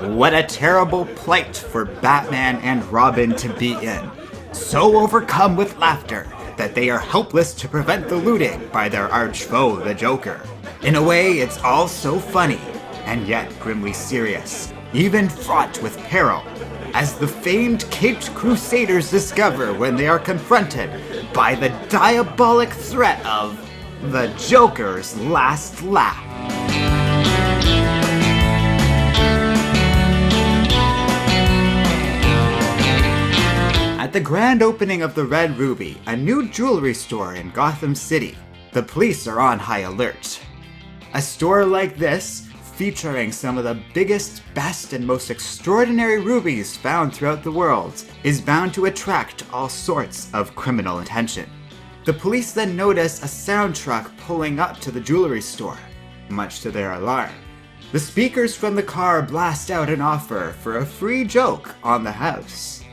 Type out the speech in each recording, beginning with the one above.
What a terrible plight for Batman and Robin to be in. So overcome with laughter that they are helpless to prevent the looting by their arch foe, the Joker. In a way, it's all so funny, and yet grimly serious, even fraught with peril, as the famed caped crusaders discover when they are confronted by the diabolic threat of the Joker's last laugh. At the grand opening of the Red Ruby, a new jewelry store in Gotham City, the police are on high alert. A store like this, featuring some of the biggest, best, and most extraordinary rubies found throughout the world, is bound to attract all sorts of criminal attention. The police then notice a sound truck pulling up to the jewelry store, much to their alarm. The speakers from the car blast out an offer for a free joke on the house.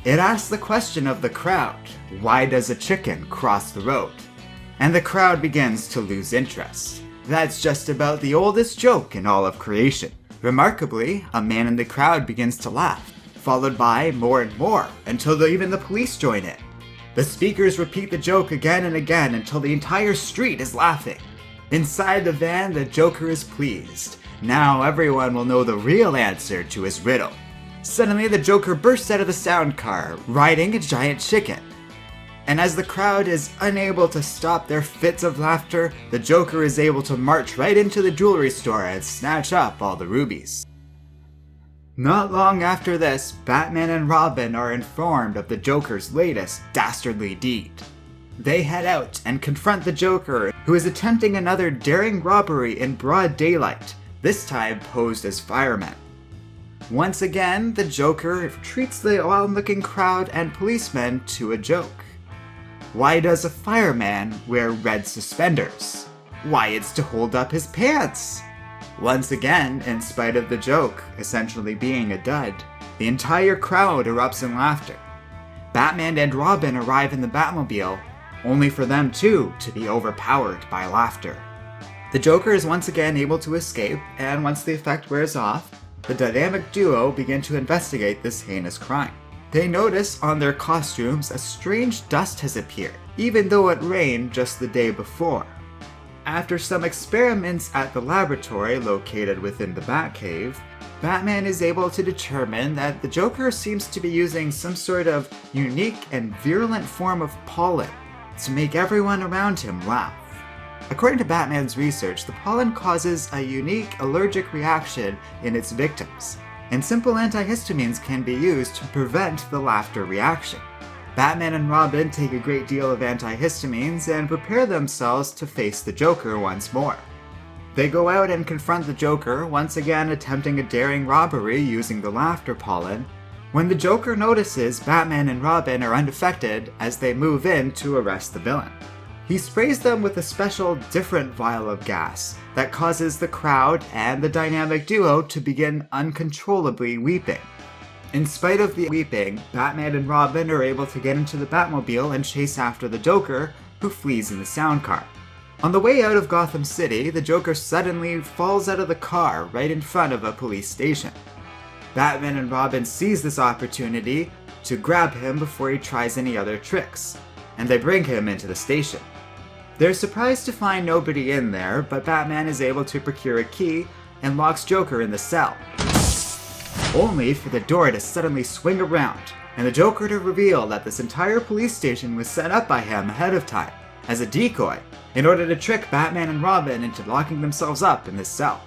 It asks the question of the crowd, why does a chicken cross the road? And the crowd begins to lose interest. That's just about the oldest joke in all of creation. Remarkably, a man in the crowd begins to laugh, followed by more and more, until even the police join in. The speakers repeat the joke again and again until the entire street is laughing. Inside the van, the Joker is pleased. Now everyone will know the real answer to his riddle. Suddenly, the Joker bursts out of the sound car, riding a giant chicken. And as the crowd is unable to stop their fits of laughter, the Joker is able to march right into the jewelry store and snatch up all the rubies. Not long after this, Batman and Robin are informed of the Joker's latest dastardly deed. They head out and confront the Joker, who is attempting another daring robbery in broad daylight, this time posed as firemen. Once again, the Joker treats the onlooking crowd and policemen to a joke. Why does a fireman wear red suspenders? Why, it's to hold up his pants! Once again, in spite of the joke essentially being a dud, the entire crowd erupts in laughter. Batman and Robin arrive in the Batmobile, only for them too to be overpowered by laughter. The Joker is once again able to escape, and once the effect wears off, the dynamic duo begin to investigate this heinous crime. They notice on their costumes a strange dust has appeared, even though it rained just the day before. After some experiments at the laboratory located within the Batcave, Batman is able to determine that the Joker seems to be using some sort of unique and virulent form of pollen to make everyone around him laugh. According to Batman's research, the pollen causes a unique allergic reaction in its victims, and simple antihistamines can be used to prevent the laughter reaction. Batman and Robin take a great deal of antihistamines and prepare themselves to face the Joker once more. They go out and confront the Joker, once again attempting a daring robbery using the laughter pollen, when the Joker notices Batman and Robin are unaffected as they move in to arrest the villain. He sprays them with a special different vial of gas that causes the crowd and the dynamic duo to begin uncontrollably weeping. In spite of the weeping, Batman and Robin are able to get into the Batmobile and chase after the Joker, who flees in the sound car. On the way out of Gotham City, the Joker suddenly falls out of the car right in front of a police station. Batman and Robin seize this opportunity to grab him before he tries any other tricks, and they bring him into the station. They're surprised to find nobody in there, but Batman is able to procure a key and locks Joker in the cell, only for the door to suddenly swing around, and the Joker to reveal that this entire police station was set up by him ahead of time, as a decoy, in order to trick Batman and Robin into locking themselves up in this cell.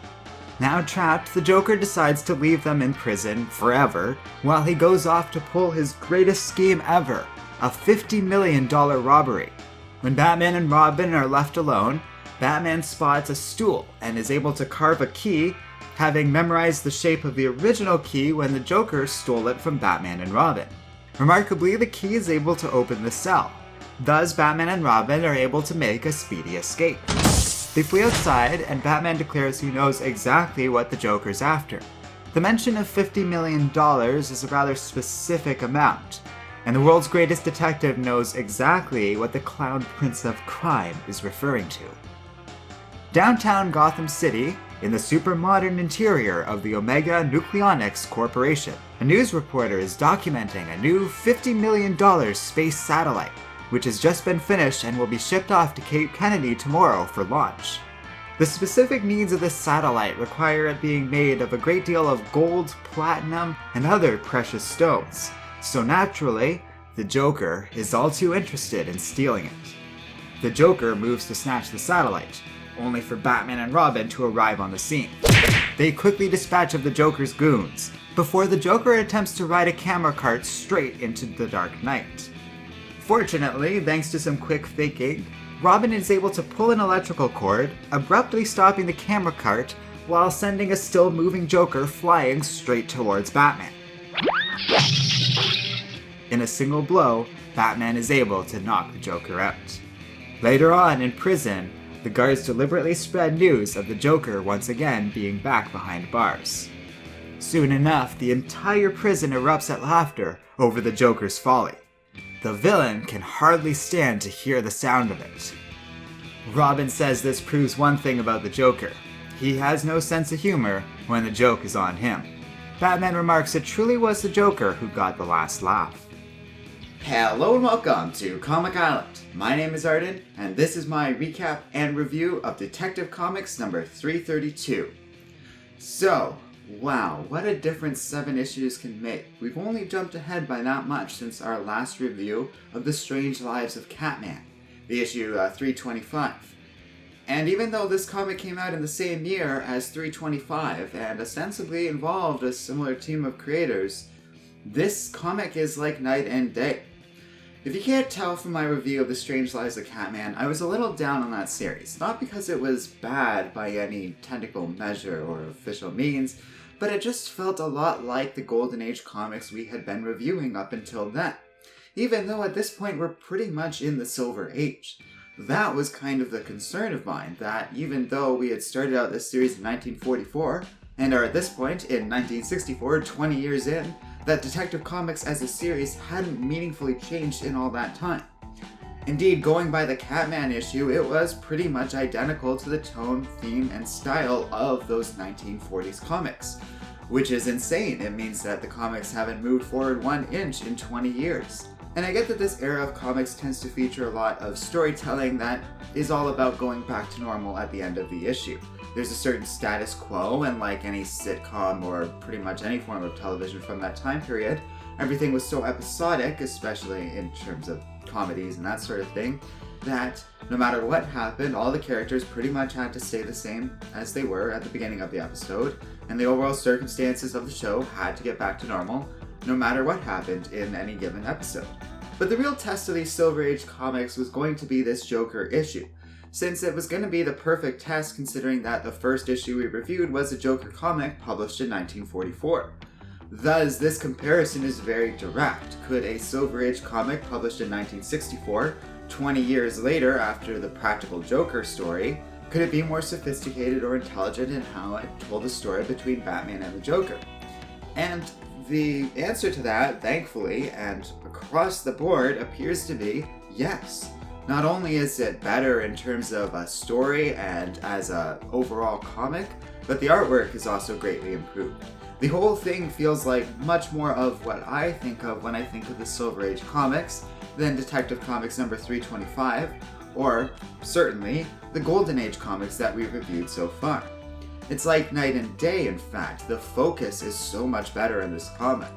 Now trapped, the Joker decides to leave them in prison forever, while he goes off to pull his greatest scheme ever, a $50 million robbery. When Batman and Robin are left alone, Batman spots a stool and is able to carve a key, having memorized the shape of the original key when the Joker stole it from Batman and Robin. Remarkably, the key is able to open the cell. Thus, Batman and Robin are able to make a speedy escape. They flee outside, and Batman declares he knows exactly what the Joker's after. The mention of $50 million is a rather specific amount, and the world's greatest detective knows exactly what the Clown Prince of Crime is referring to. Downtown Gotham City, in the super modern interior of the Omega Nucleonics Corporation, a news reporter is documenting a new $50 million space satellite, which has just been finished and will be shipped off to Cape Kennedy tomorrow for launch. The specific needs of this satellite require it being made of a great deal of gold, platinum, and other precious stones, so naturally, the Joker is all too interested in stealing it. The Joker moves to snatch the satellite, only for Batman and Robin to arrive on the scene. They quickly dispatch of the Joker's goons, before the Joker attempts to ride a camera cart straight into the Dark Knight. Fortunately, thanks to some quick thinking, Robin is able to pull an electrical cord, abruptly stopping the camera cart while sending a still-moving Joker flying straight towards Batman. In a single blow, Batman is able to knock the Joker out. Later on, in prison, the guards deliberately spread news of the Joker once again being back behind bars. Soon enough, the entire prison erupts at laughter over the Joker's folly. The villain can hardly stand to hear the sound of it. Robin says this proves one thing about the Joker. He has no sense of humor when the joke is on him. Batman remarks it truly was the Joker who got the last laugh. Hello and welcome to Comic Island. My name is Arden, and this is my recap and review of Detective Comics number 332. So, wow, what a difference 7 issues can make. We've only jumped ahead by that much since our last review of The Strange Lives of Catman, the issue 325. And even though this comic came out in the same year as 325 and ostensibly involved a similar team of creators, this comic is like night and day. If you can't tell from my review of The Strange Lives of Catman, I was a little down on that series. Not because it was bad by any technical measure or official means, but it just felt a lot like the Golden Age comics we had been reviewing up until then. Even though at this point we're pretty much in the Silver Age. That was kind of the concern of mine, that even though we had started out this series in 1944, and are at this point, in 1964, 20 years in, that Detective Comics as a series hadn't meaningfully changed in all that time. Indeed, going by the Catman issue, it was pretty much identical to the tone, theme, and style of those 1940s comics. Which is insane. It means that the comics haven't moved forward 1 inch in 20 years. And I get that this era of comics tends to feature a lot of storytelling that is all about going back to normal at the end of the issue. There's a certain status quo, and like any sitcom or pretty much any form of television from that time period, everything was so episodic, especially in terms of comedies and that sort of thing, that no matter what happened, all the characters pretty much had to stay the same as they were at the beginning of the episode, and the overall circumstances of the show had to get back to normal, no matter what happened in any given episode. But the real test of these Silver Age comics was going to be this Joker issue, since it was going to be the perfect test considering that the first issue we reviewed was a Joker comic published in 1944. Thus, this comparison is very direct. Could a Silver Age comic published in 1964, 20 years later after the Practical Joker story, could it be more sophisticated or intelligent in how it told a story between Batman and the Joker? And the answer to that, thankfully, and across the board, appears to be yes. Not only is it better in terms of a story and as an overall comic, but the artwork is also greatly improved. The whole thing feels like much more of what I think of when I think of the Silver Age comics than Detective Comics number 325, or, certainly, the Golden Age comics that we've reviewed so far. It's like night and day, in fact. The focus is so much better in this comic.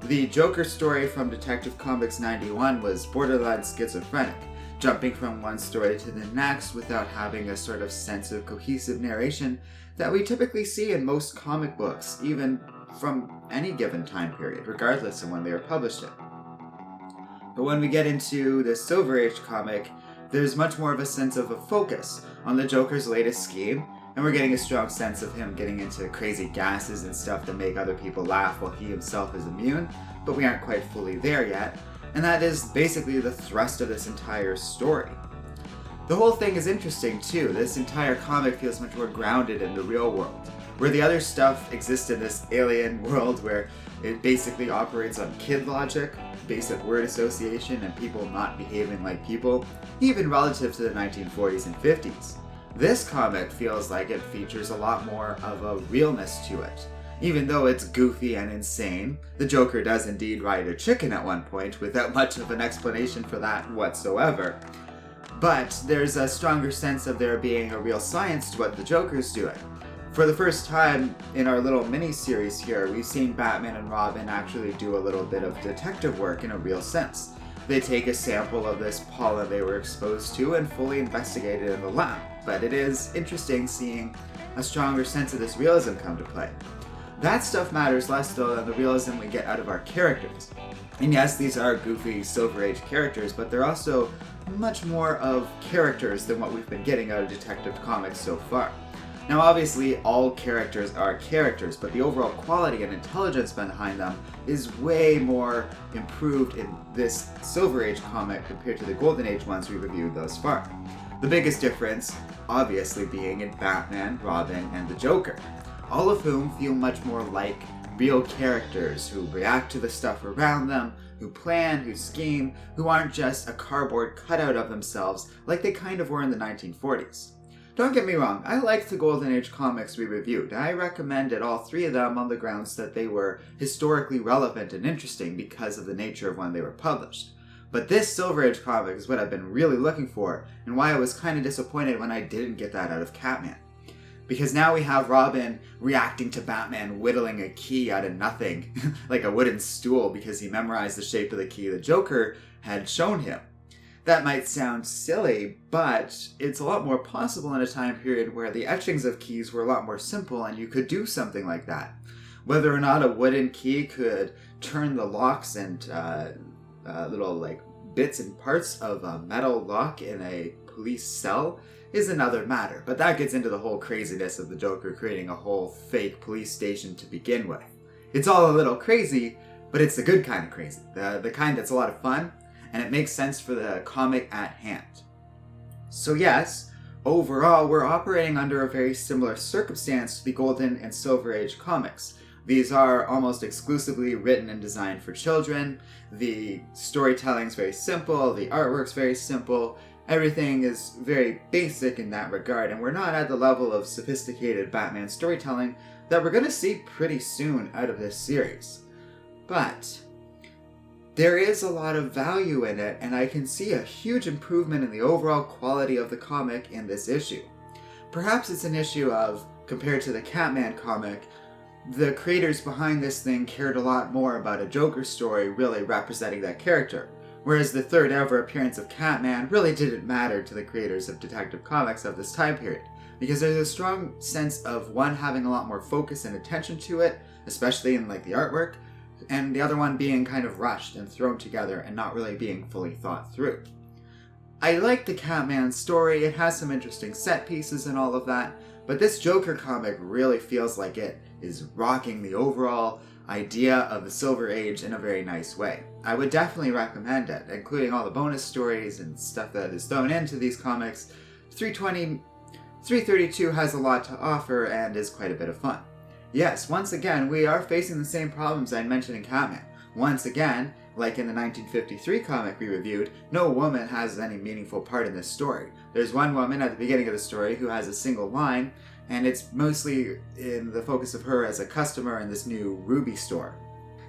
The Joker story from Detective Comics 91 was borderline schizophrenic, jumping from one story to the next without having a sort of sense of cohesive narration that we typically see in most comic books, even from any given time period, regardless of when they were published in. But when we get into the Silver Age comic, there's much more of a sense of a focus on the Joker's latest scheme, and we're getting a strong sense of him getting into crazy gases and stuff to make other people laugh while he himself is immune, but we aren't quite fully there yet. And that is basically the thrust of this entire story. The whole thing is interesting too. This entire comic feels much more grounded in the real world, where the other stuff exists in this alien world where it basically operates on kid logic, basic word association, and people not behaving like people, even relative to the 1940s and 50s. This comic feels like it features a lot more of a realness to it. Even though it's goofy and insane, the Joker does indeed ride a chicken at one point without much of an explanation for that whatsoever. But there's a stronger sense of there being a real science to what the Joker's doing. For the first time in our little mini-series here, we've seen Batman and Robin actually do a little bit of detective work in a real sense. They take a sample of this pollen they were exposed to and fully investigate it in the lab. But it is interesting seeing a stronger sense of this realism come to play. That stuff matters less though than the realism we get out of our characters. And yes, these are goofy Silver Age characters, but they're also much more of characters than what we've been getting out of Detective Comics so far. Now obviously all characters are characters, but the overall quality and intelligence behind them is way more improved in this Silver Age comic compared to the Golden Age ones we've reviewed thus far. The biggest difference, obviously, being in Batman, Robin, and the Joker, all of whom feel much more like real characters who react to the stuff around them, who plan, who scheme, who aren't just a cardboard cutout of themselves like they kind of were in the 1940s. Don't get me wrong, I liked the Golden Age comics we reviewed. I recommended all three of them on the grounds that they were historically relevant and interesting because of the nature of when they were published. But this Silver Age comic is what I've been really looking for, and why I was kind of disappointed when I didn't get that out of Catman. Because now we have Robin reacting to Batman whittling a key out of nothing, like a wooden stool, because he memorized the shape of the key the Joker had shown him. That might sound silly, but it's a lot more possible in a time period where the etchings of keys were a lot more simple and you could do something like that. Whether or not a wooden key could turn the locks and little like bits and parts of a metal lock in a police cell is another matter, but that gets into the whole craziness of the Joker creating a whole fake police station to begin with. It's all a little crazy, but it's the good kind of crazy, the kind that's a lot of fun, and it makes sense for the comic at hand. So yes, overall we're operating under a very similar circumstance to the Golden and Silver Age comics. These are almost exclusively written and designed for children. The storytelling's very simple, the artwork's very simple, everything is very basic in that regard, and we're not at the level of sophisticated Batman storytelling that we're going to see pretty soon out of this series. But there is a lot of value in it, and I can see a huge improvement in the overall quality of the comic in this issue. Perhaps it's an issue of, compared to the Catman comic, the creators behind this thing cared a lot more about a Joker story really representing that character, whereas the third ever appearance of Catman really didn't matter to the creators of Detective Comics of this time period, because there's a strong sense of one having a lot more focus and attention to it, especially in like the artwork, and the other one being kind of rushed and thrown together and not really being fully thought through. I like the Catman story, it has some interesting set pieces and all of that, but this Joker comic really feels like it is rocking the overall idea of the Silver Age in a very nice way. I would definitely recommend it, including all the bonus stories and stuff that is thrown into these comics. 332 has a lot to offer and is quite a bit of fun. Yes, once again, we are facing the same problems I mentioned in Catman. Once again, like in the 1953 comic we reviewed, no woman has any meaningful part in this story. There's one woman at the beginning of the story who has a single line, and it's mostly in the focus of her as a customer in this new Ruby store.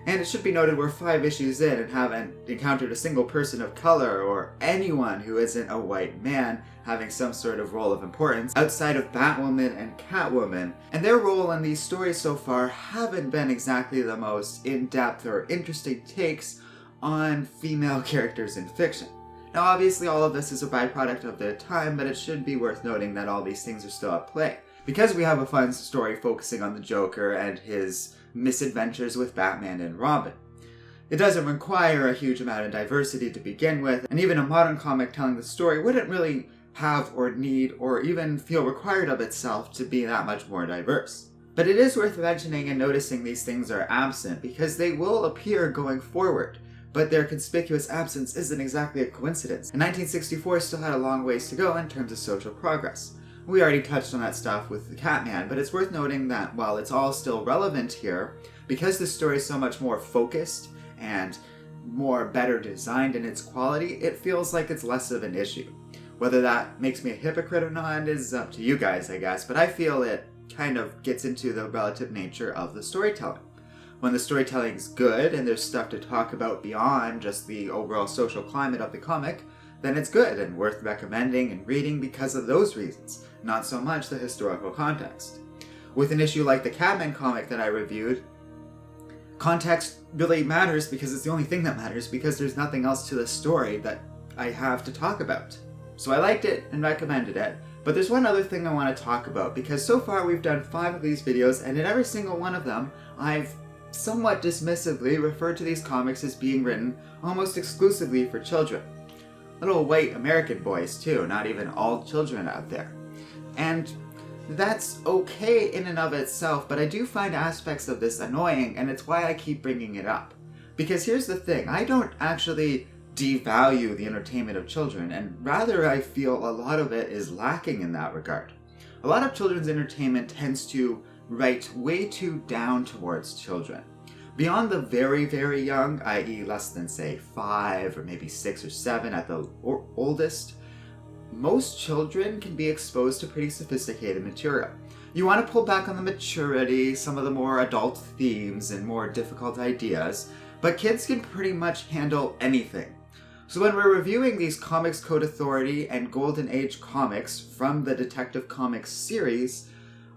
And it should be noted we're 5 issues in and haven't encountered a single person of color or anyone who isn't a white man having some sort of role of importance outside of Batwoman and Catwoman, and their role in these stories so far haven't been exactly the most in-depth or interesting takes on female characters in fiction. Now obviously all of this is a byproduct of their time, but it should be worth noting that all these things are still at play. Because we have a fun story focusing on the Joker and his misadventures with Batman and Robin. It doesn't require a huge amount of diversity to begin with, and even a modern comic telling the story wouldn't really have or need or even feel required of itself to be that much more diverse. But it is worth mentioning and noticing these things are absent because they will appear going forward, but their conspicuous absence isn't exactly a coincidence, and 1964 still had a long ways to go in terms of social progress. We already touched on that stuff with the Catman, but it's worth noting that while it's all still relevant here, because this story is so much more focused and more better designed in its quality, it feels like it's less of an issue. Whether that makes me a hypocrite or not is up to you guys, I guess, but I feel it kind of gets into the relative nature of the storytelling. When the storytelling's good and there's stuff to talk about beyond just the overall social climate of the comic, then it's good and worth recommending and reading because of those reasons, not so much the historical context. With an issue like the Catman comic that I reviewed, context really matters because it's the only thing that matters, because there's nothing else to the story that I have to talk about. So I liked it and recommended it, but there's one other thing I want to talk about, because so far we've done 5 of these videos, and in every single one of them, I've somewhat dismissively referred to these comics as being written almost exclusively for children. Little white American boys too, not even all children out there. And that's okay in and of itself, but I do find aspects of this annoying, and it's why I keep bringing it up. Because here's the thing, I don't actually devalue the entertainment of children, and rather I feel a lot of it is lacking in that regard. A lot of children's entertainment tends to write way too down towards children. Beyond the very, very young, i.e. less than, say, 5 or maybe 6 or 7 at the oldest, most children can be exposed to pretty sophisticated material. You want to pull back on the maturity, some of the more adult themes and more difficult ideas, but kids can pretty much handle anything. So when we're reviewing these Comics Code Authority and Golden Age comics from the Detective Comics series,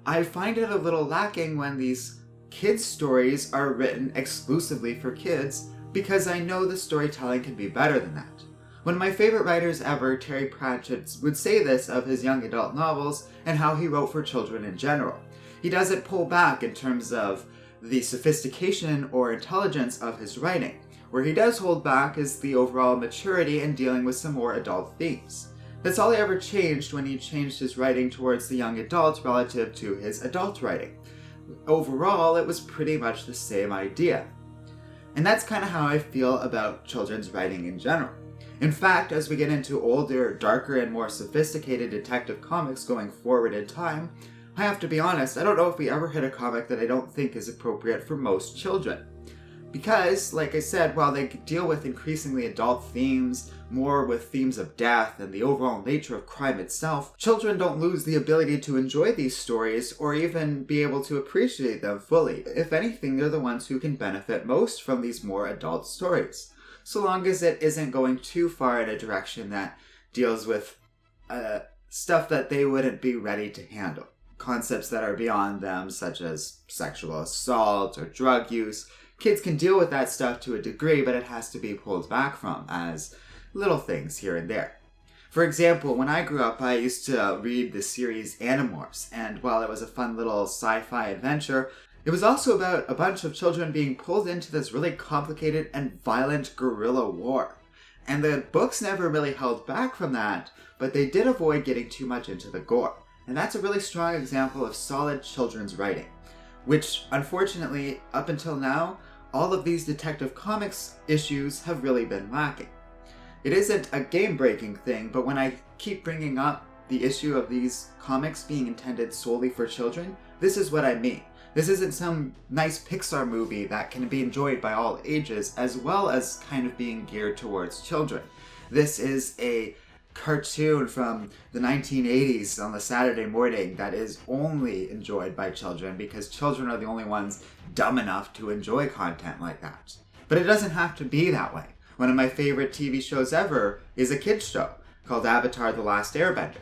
I find it a little lacking when these kids' stories are written exclusively for kids, because I know the storytelling can be better than that. One of my favorite writers ever, Terry Pratchett, would say this of his young adult novels and how he wrote for children in general. He doesn't pull back in terms of the sophistication or intelligence of his writing. Where he does hold back is the overall maturity and dealing with some more adult themes. That's all he ever changed when he changed his writing towards the young adult relative to his adult writing. Overall, it was pretty much the same idea. And that's kind of how I feel about children's writing in general. In fact, as we get into older, darker, and more sophisticated detective comics going forward in time, I have to be honest, I don't know if we ever hit a comic that I don't think is appropriate for most children. Because, like I said, while they deal with increasingly adult themes, more with themes of death and the overall nature of crime itself, children don't lose the ability to enjoy these stories or even be able to appreciate them fully. If anything, they're the ones who can benefit most from these more adult stories, so long as it isn't going too far in a direction that deals with stuff that they wouldn't be ready to handle. Concepts that are beyond them, such as sexual assault or drug use. Kids can deal with that stuff to a degree, but it has to be pulled back from as little things here and there. For example, when I grew up, I used to read the series Animorphs, and while it was a fun little sci-fi adventure, it was also about a bunch of children being pulled into this really complicated and violent guerrilla war. And the books never really held back from that, but they did avoid getting too much into the gore. And that's a really strong example of solid children's writing, which, unfortunately, up until now, all of these Detective Comics issues have really been lacking. It isn't a game-breaking thing, but when I keep bringing up the issue of these comics being intended solely for children, this is what I mean. This isn't some nice Pixar movie that can be enjoyed by all ages, as well as kind of being geared towards children. This is a cartoon from the 1980s on the Saturday morning that is only enjoyed by children because children are the only ones dumb enough to enjoy content like that. But it doesn't have to be that way. One of my favorite TV shows ever is a kids show called Avatar: The Last Airbender.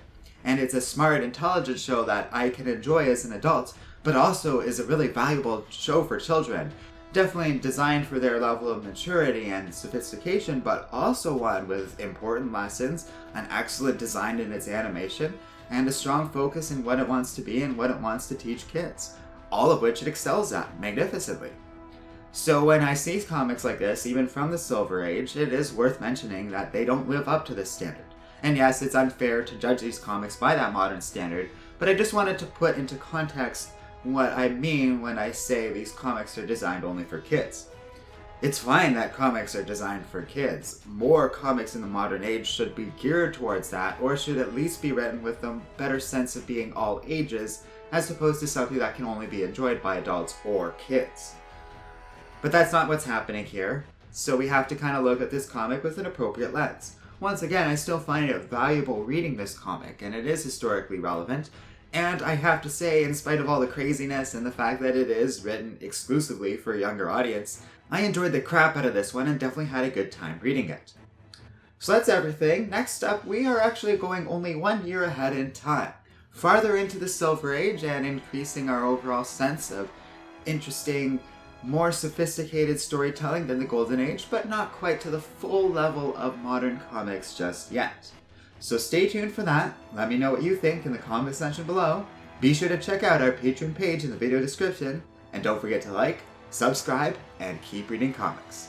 And it's a smart, intelligent show that I can enjoy as an adult, but also is a really valuable show for children. Definitely designed for their level of maturity and sophistication, but also one with important lessons, an excellent design in its animation, and a strong focus in what it wants to be and what it wants to teach kids, all of which it excels at magnificently. So when I see comics like this, even from the Silver Age, it is worth mentioning that they don't live up to this standard. And yes, it's unfair to judge these comics by that modern standard, but I just wanted to put into context what I mean when I say these comics are designed only for kids. It's fine that comics are designed for kids. More comics in the modern age should be geared towards that, or should at least be written with a better sense of being all ages, as opposed to something that can only be enjoyed by adults or kids. But that's not what's happening here, so we have to kind of look at this comic with an appropriate lens. once again, I still find it valuable reading this comic, and it is historically relevant. And I have to say, in spite of all the craziness and the fact that it is written exclusively for a younger audience, I enjoyed the crap out of this one and definitely had a good time reading it. So that's everything. Next up, we are actually going only 1 year ahead in time, farther into the Silver Age and increasing our overall sense of interesting, more sophisticated storytelling than the Golden Age, but not quite to the full level of modern comics just yet. So stay tuned for that. Let me know what you think in the comment section below. Be sure to check out our Patreon page in the video description, and don't forget to like, subscribe, and keep reading comics.